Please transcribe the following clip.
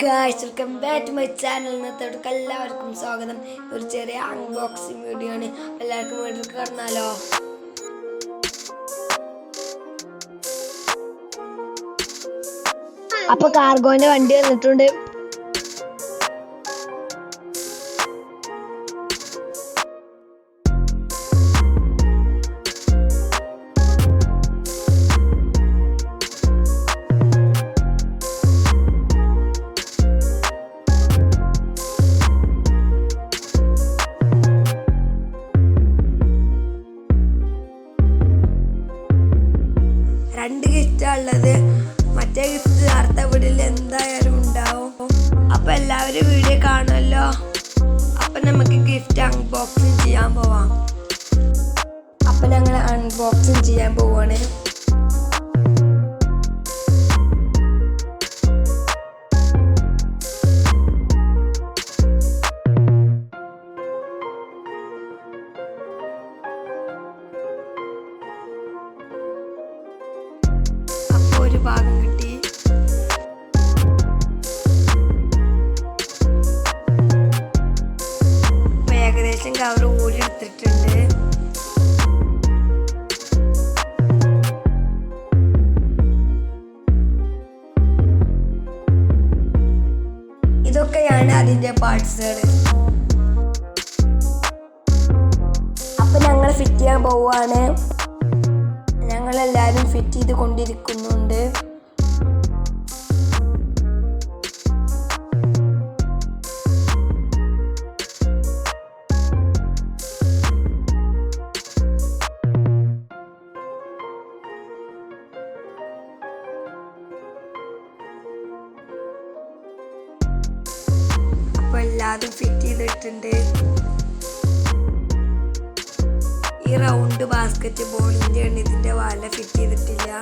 Guys, welcome back to my channel. ഇന്നത്തോടൊക്കെ എല്ലാവർക്കും സ്വാഗതം. ഒരു ചെറിയ അൺബോക്സിങ് വീഡിയോ ആണ്. എല്ലാവർക്കും വീട്ടിൽ കടന്നാലോ? അപ്പൊ കാർഗോന്റെ വണ്ടി വന്നിട്ടുണ്ട്. രണ്ട് ഗിഫ്റ്റാണുള്ളത്. മറ്റേ ഗിഫ്റ്റ് അടുത്ത വീട്ടിൽ എന്തായാലും ഉണ്ടാവും. അപ്പൊ എല്ലാവരും വീഡിയോ കാണുമല്ലോ. അപ്പൊ നമുക്ക് ഗിഫ്റ്റ് അൺബോക്സിങ് ചെയ്യാൻ പോവാം. അപ്പൊ ഞങ്ങൾ അൺബോക്സിങ് ചെയ്യാൻ പോവാണ്. ഒരു ഭാഗം കിട്ടി. ഏകദേശം കവർ ഊരി എടുത്തിട്ടുണ്ട്. ഇതൊക്കെയാണ് അതിന്റെ പാർട്സുകൾ. അപ്പൊ ഞങ്ങൾ ഫിറ്റ് ചെയ്യാൻ പോവാണ്. ഞങ്ങളെല്ലാവരും ഫിറ്റ് ചെയ്ത് കൊണ്ടിരിക്കുന്നുണ്ട്. അപ്പോൾ എല്ലാതും ഫിറ്റ് ചെയ്തിട്ടുണ്ട്. ഈ റൗണ്ട് ബാസ്കറ്റ് ബോളിന്റെ ആണ്. ഇതിന്റെ വല ഫിറ്റ് ചെയ്തിട്ടില്ല.